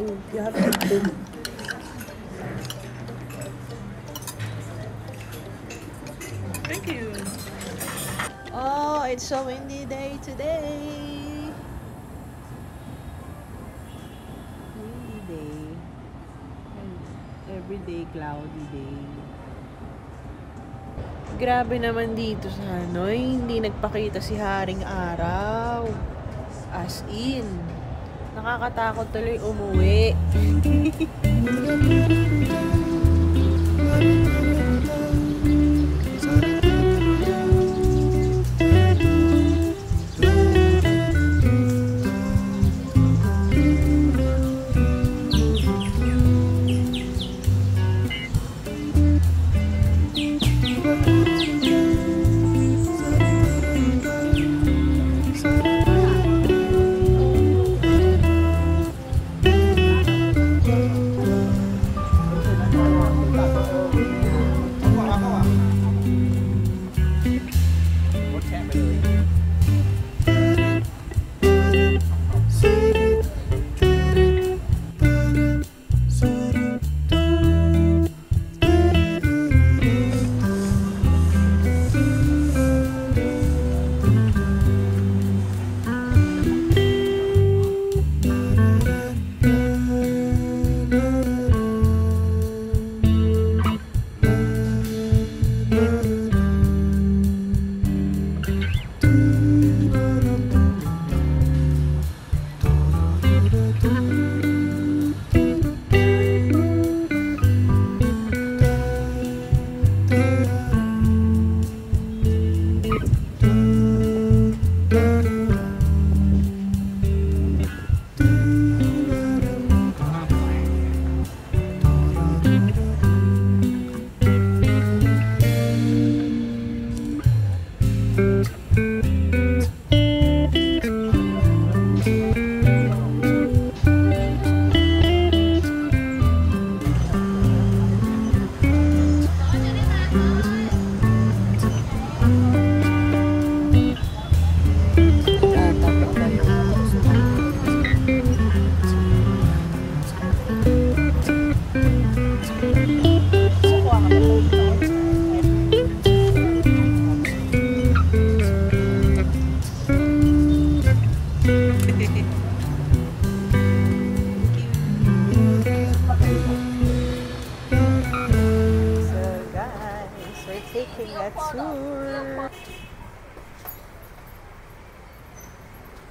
You have to. Thank you. Oh, it's a windy day today. Windy day. Everyday cloudy day. Grabe naman dito sa Hanoi, hindi nagpakita si Haring Araw. As in, nakakatakot tuloy umuwi. Taking a tour.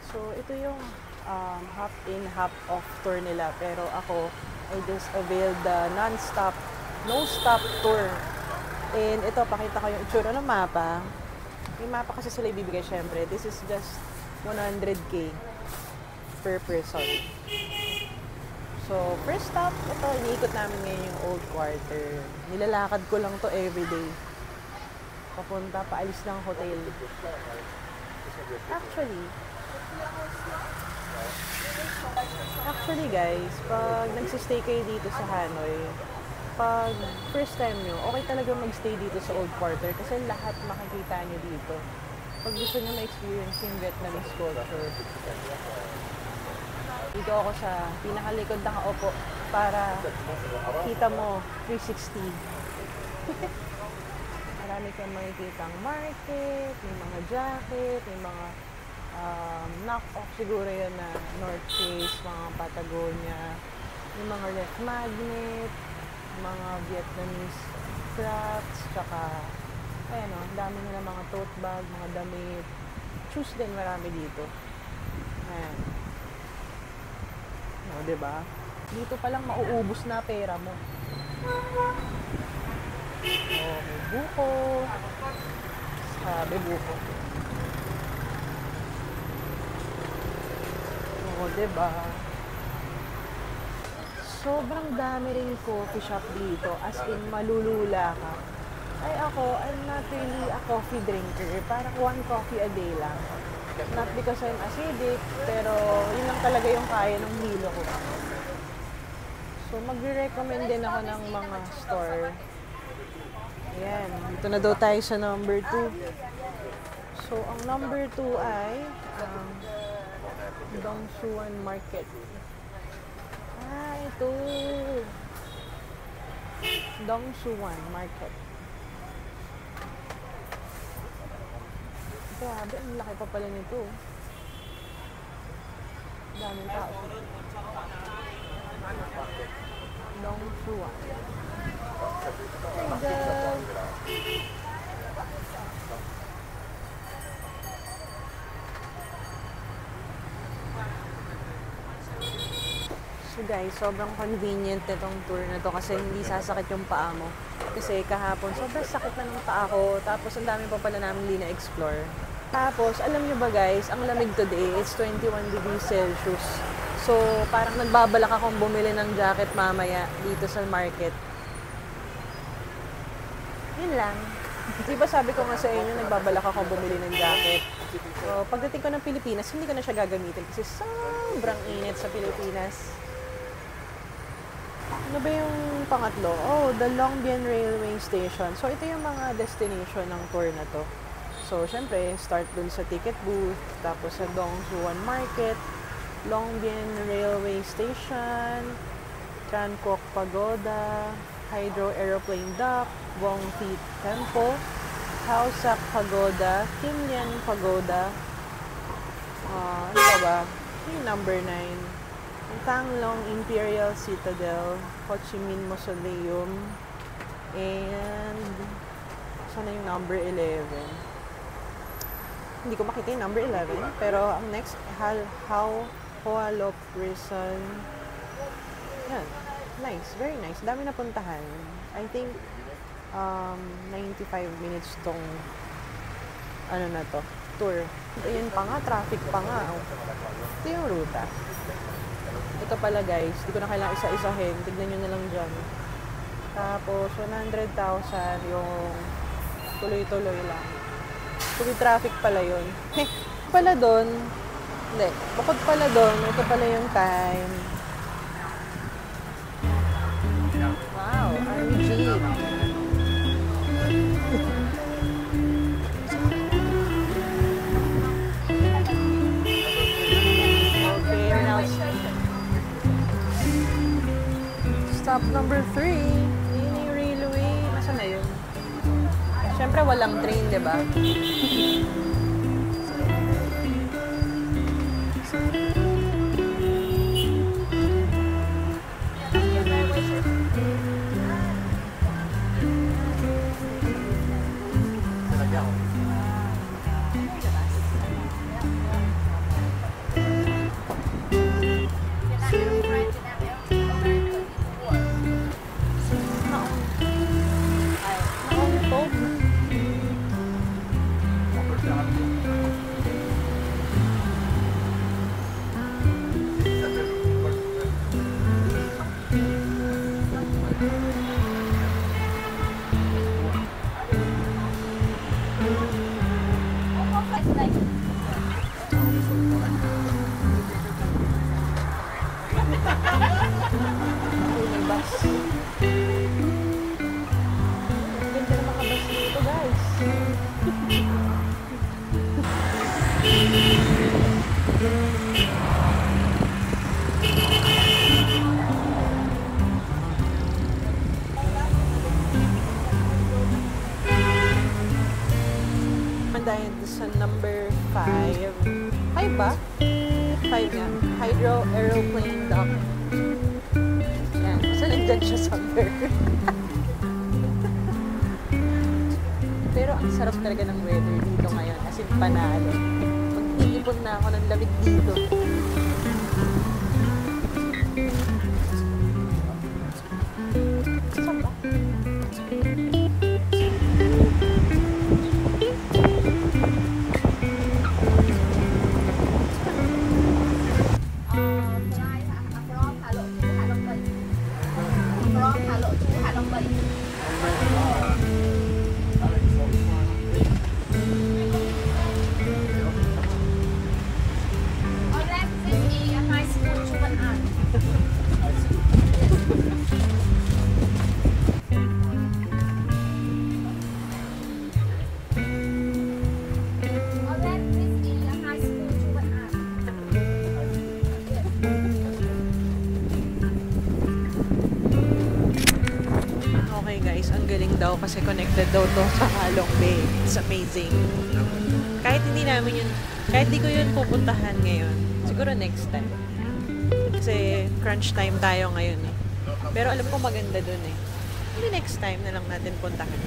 So, ito yung hop in, hop off tour nila. Pero ako, I just availed the non-stop, no-stop tour. And ito, pakita ko yung itsura ng mapa. Yung mapa kasi sila ibibigay syempre. This is just 100K per person. So, first stop, ito, iniikot namin ngayon yung old quarter. Nilalakad ko lang to everyday. Papunta, paalis ng hotel. Actually guys, pag nagsistay kayo dito sa Hanoi, pag first time nyo, okay talaga magstay dito sa old quarter kasi lahat makikita nyo dito. Pag gusto nyo ma-experience yung Vietnamese culture. Dito ako sa pinakalikod nakaupo para kita mo 360. Marami kang makikitang market, may mga jacket, may mga knock-off siguro yun na North Face, mga Patagonia, yung mga ref magnet, mga Vietnamese crafts, tsaka ayan o, dami nila mga tote bag, mga damit, shoes din marami dito. Ayan. O, diba? Dito palang mauubos na pera mo. Oh, may buko. Sabi buko. Oh, diba? Sobrang dami rin coffee shop dito. As in, malulula ka. Ay ako, I'm not really a coffee drinker. Parang one coffee a day lang. Not because I'm acidic, pero yun lang talaga yung kaya ng hilo ko. So, magre-recommend din ako ng mga store. Ayan, dito na daw tayo sa number 2. So, ang number 2 ay Dong Suan Market. Ah, ito. Dongsuan Market. Grabe, ang laki pa pala nito. Daming tao. Dongsuan. So guys, sobrang convenient nitong tour na to kasi hindi sasakit yung paa mo. Kasi kahapon, sobrang sakit na ng paa ko. Tapos ang dami pa pala namin hindi na-explore. Tapos, alam nyo ba guys, ang lamig today, it's 21 degrees Celsius. So, parang nagbabalak akong bumili ng jacket mamaya dito sa market. Yun lang. Di ba sabi ko nga sa inyo, nagbabalak akong bumili ng jacket. So, pagdating ko ng Pilipinas, hindi ko na siya gagamitin kasi sobrang init sa Pilipinas. Ano ba yung pangatlo? Oh, the Long Bien Railway Station. So, ito yung mga destination ng tour na to. So, syempre, start dun sa ticket booth, tapos sa Dongsuan Market, Long Bien Railway Station, Chanquok Pagoda, Hydro Aeroplane Dock, Wongfi Temple, Hausak Pagoda, Kimlian Pagoda, ano ba? Yung number 9. Tanglong Imperial Citadel, Ho Chi Minh Mausoleum, and sana yung number 11. Hindi ko makita yung number 11, pero ang next, Hoa Lo Prison. Yan. Nice. Very nice. Dami na puntahan. I think, 95 minutes tong, ano na to, tour. Ayun pa nga, traffic pa nga. Oh. Ito yung ruta. Ito pala guys, hindi ko na kailangan isa-isahin. Tignan nyo na lang dyan. Tapos, 100,000 yung tuloy-tuloy lang. Tuloy traffic pala yun. Pala doon, hindi. Bukod pala doon, ito pala yung time. Wow, army jeep. Okay, now stop number 3. Yun yung railway. Nasaan na yun? Siyempre walang train, di ba? Dahil sa number 5. 5 ba? 5 nga. Hydro Aeroplane Dock. Yan. Kasi nandyan siya somewhere. Pero ang sarap talaga ng weather dito ngayon. As in, panalo. Mag-iipon na ako ng lamig dito. Saan ba? daw kasi connected daw to sa Halong Bay. It's amazing. Kahit hindi namin yun, kahit di ko yun pupuntahan ngayon, siguro next time. Kasi crunch time tayo ngayon eh. Pero alam ko maganda dun eh. Hindi next time na lang natin puntahan.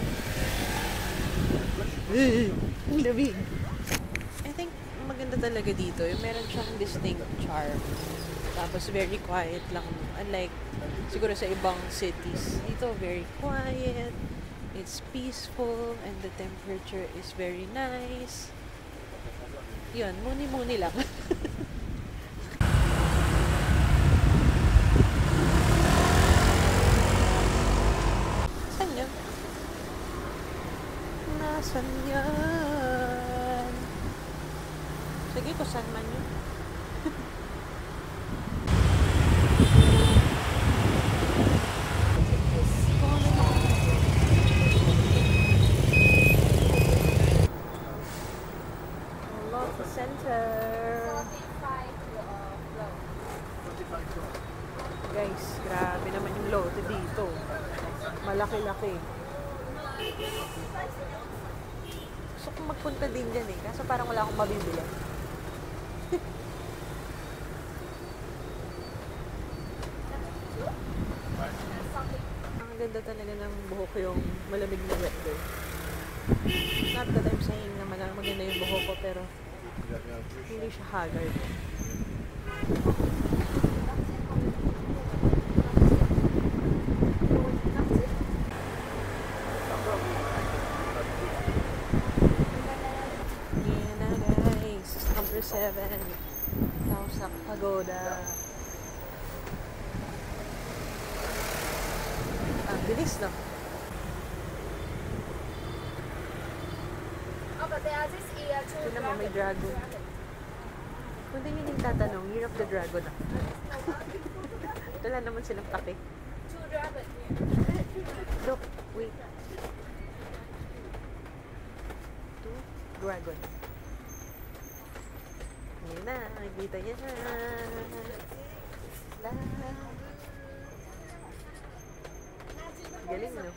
Ang lamig. I think maganda talaga dito. Yung meron siyang distinct charm. Tapos very quiet lang. Unlike siguro sa ibang cities. Dito very quiet. It's peaceful and the temperature is very nice. Yun, muni-muni lang. Saan yun? Nasaan yan? Sige, kung saan man yun. Guys, grabe naman yung lote dito. Malaki-laki. Gusto kong magpunta din dyan eh. Kaso parang wala akong mabibili. Ang ganda talaga ng buhok ko yung malamig na weather. Not that I'm saying na maganda yung buhok ko, pero hindi siya haggard. Number 7, Tausak Pagoda. Ah, bilis no? Ito naman may dragon. Kung di nyo tatanong, Year of the Dragon na. Wala naman silang pake. Look, wait. 2 dragon. Ayan na, nakikita niya na. Galing, no?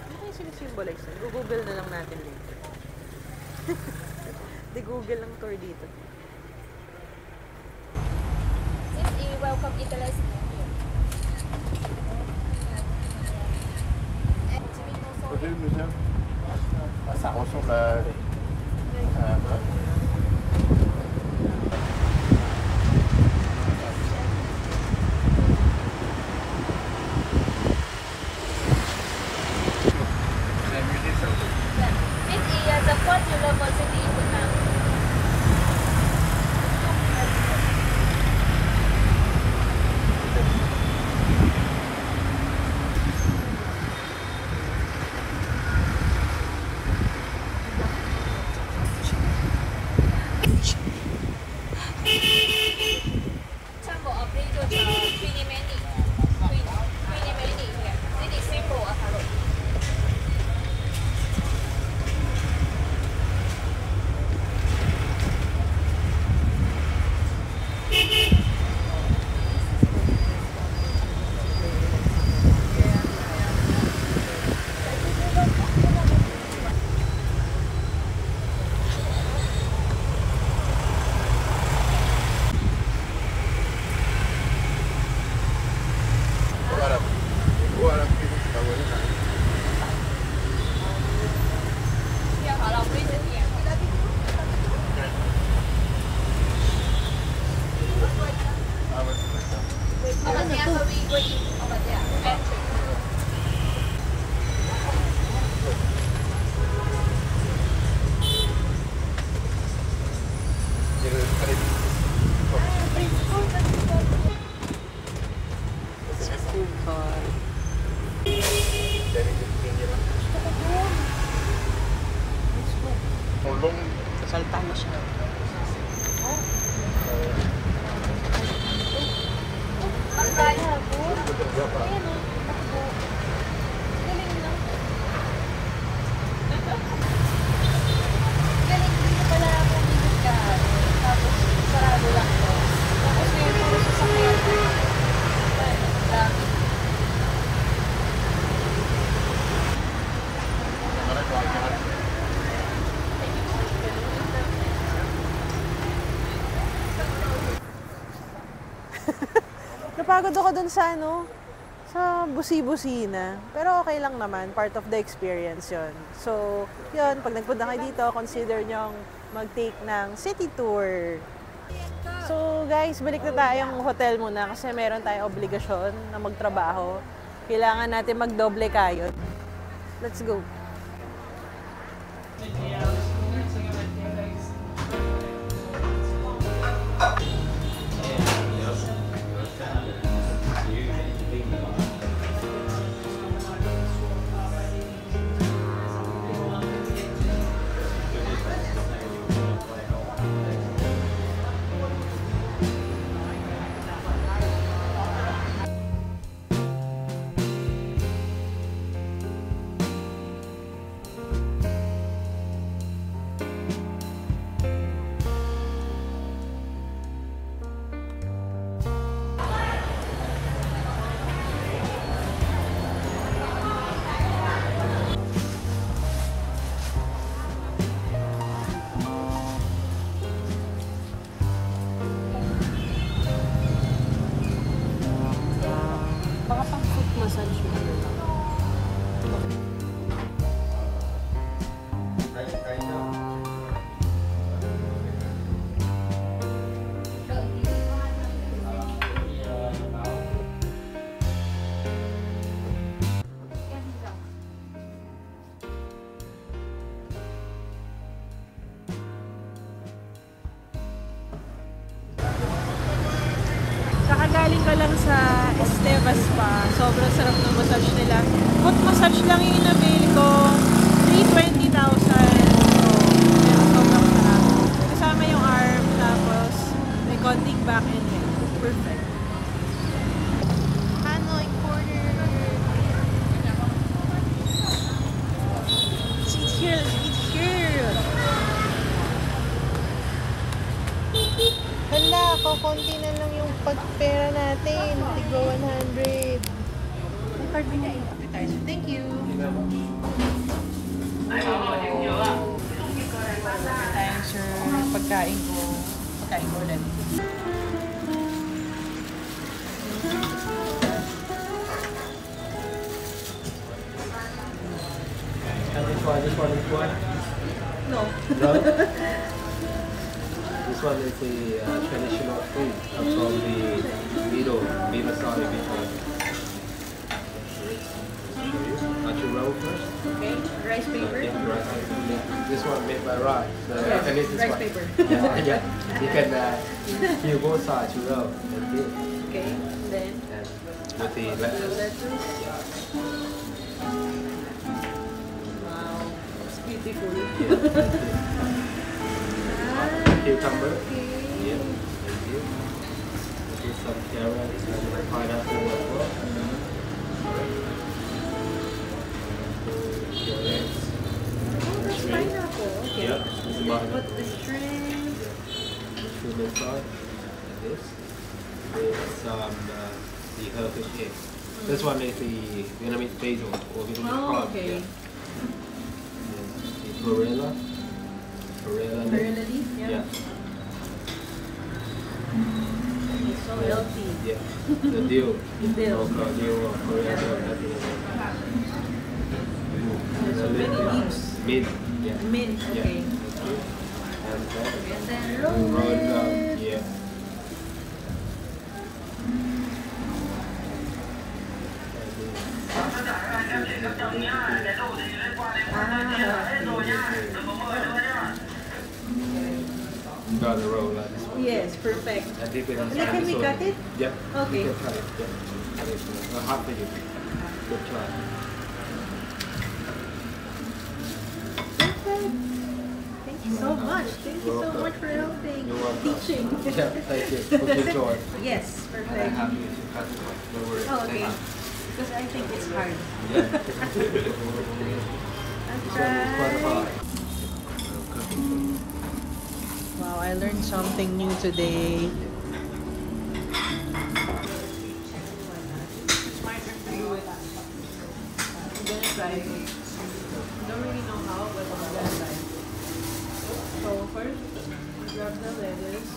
Ano kayo sinisimbolize na? Google na lang natin later. Di Google ang tour dito. Welcome Italy. Côté du musée, ça ressemble à Salta na siya. napagod ako dun sa sa busi-busina. Pero okay lang naman, part of the experience yon. So, yun, pag nagpunta kayo dito, consider nyong mag-take ng city tour. So guys, balik na tayong hotel muna kasi meron tayong obligasyon na magtrabaho. Kailangan natin magdoble kayod. Let's go. Baka pang foot massage mo. Kakagaling ko lang sa Esteva Spa. Sobrang sarap ng massage nila. Foot massage lang yung inabil ko. 320,000. So, pero sobrang sarap. Kasama yung arm, tapos may konting back and neck. Perfect. Hanoi corner. It's here. It's here. Hala, konti na lang yung pagpera natin. Tigwa 100. Ang card mo na appetizer. Thank you. Appetizer. Pagkain ko. Pagkain ko ulit. This one is what? No. No? This one is the traditional food from the middle side of Italy. Actually, roll first. Okay. Rice paper. Yeah, rice paper. This one made by rice. Yes, I need this rice one. paper. Yeah. You can feel both sides to roll. Like this. Okay. Then, And with the lettuce. lettuce. Wow. It's beautiful. Cucumber. Okay. Yeah. Thank you. With some carrots and pineapple as well. Carrots. There's pineapple. Okay. Yeah, this is mine. Put the shrimp. Shrimp inside, like this. With some the Turkish egg. This one is the Vietnamese basil or Vietnamese Oh, crab. okay. Yeah. The Perilla. Perilla leaf. Perilla leaf? Yeah. It's so healthy. Yeah. The dill. The dill. Local dill or coriander. There's so many leaves. Mint. Yeah. Mint, Yeah. okay. Thank you. And And then roll roll it up. it. Yeah. Got the roll like this one. Yes, perfect. And dip it in Can we soy. cut it? Yep. Okay. You can cut it. Yeah. Cut it. Half of it. Good try. Perfect. Thank you so much. Thank you so Welcome. much for helping. You're welcome. Teaching. Yeah, thank you. Hope you enjoy. Yes, And I perfect. have you to cut it. Don't worry. Oh, okay. Thank Because I think it's hard. you. Yeah. I'll So it's quite try. hard. Wow, I learned something new today. I'm gonna try it. Don't really know how, but I'm gonna try it. So first, grab the lettuce.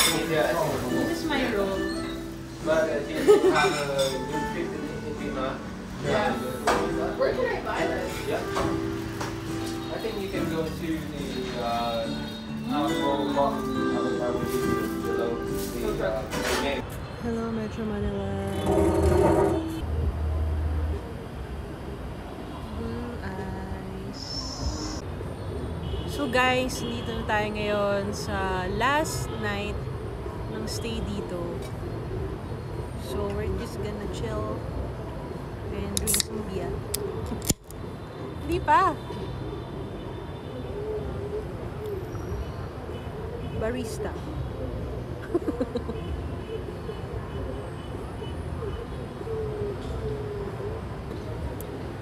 Yeah, This is my role. but you have a good trip in Vietnam. Yeah. Where can I buy this? Yeah. I think you can go to the Apple Walk. I will give you below the name. Hello, Metro Manila. Blue eyes. So guys, dito na tayo ngayon sa last night ng stay dito. So we're just gonna chill and drink some beer. Hindi pa! Barista.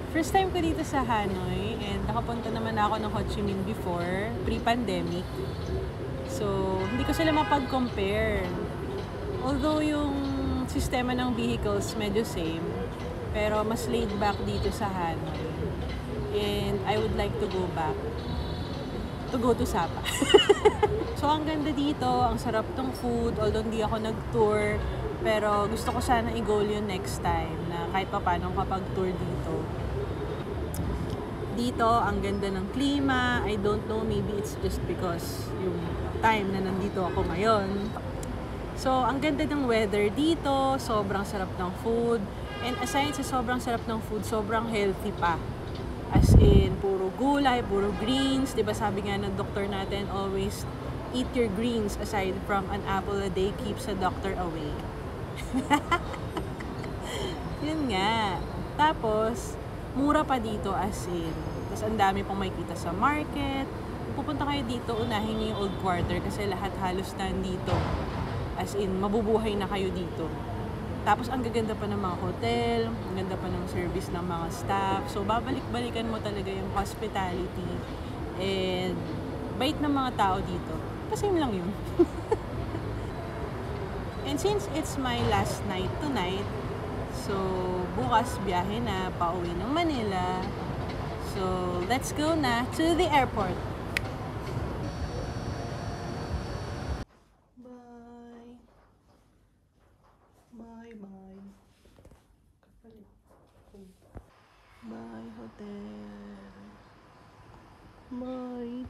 First time ko dito sa Hanoi and nakapunta naman ako ng Ho Chi Minh before, pre-pandemic. So, hindi ko sila mapag-compare. Although yung sistema ng vehicles medyo same, pero mas laid back dito sa Hanoi. And I would like to go back. To go to Sapa. So, ang ganda dito, ang sarap tong food, although hindi ako nag-tour, pero gusto ko sana i-goal yun next time na kahit pa paano kapag-tour dito. Dito, ang ganda ng klima. I don't know, maybe it's just because yung time na nandito ako ngayon. So, ang ganda ng weather dito, sobrang sarap ng food. And aside sa sobrang sarap ng food, sobrang healthy pa. As in, puro gulay, puro greens. Diba sabi nga ng doktor natin, always eat your greens aside from an apple a day keeps a doctor away. Yun nga. Tapos, mura pa dito as in. Tapos ang dami pang makikita sa market. Pupunta kayo dito, unahin niyo yung old quarter kasi lahat halos nandito. As in, mabubuhay na kayo dito. Tapos ang gaganda pa ng mga hotel, ang ganda pa ng service ng mga staff. So babalik-balikan mo talaga yung hospitality and bait ng mga tao dito. Kasi lang yun. And since it's my last night tonight, so bukas biyahe na pauwi ng Manila. So let's go na to the airport. Bye. Bye-bye. Bye, hotel. Bye.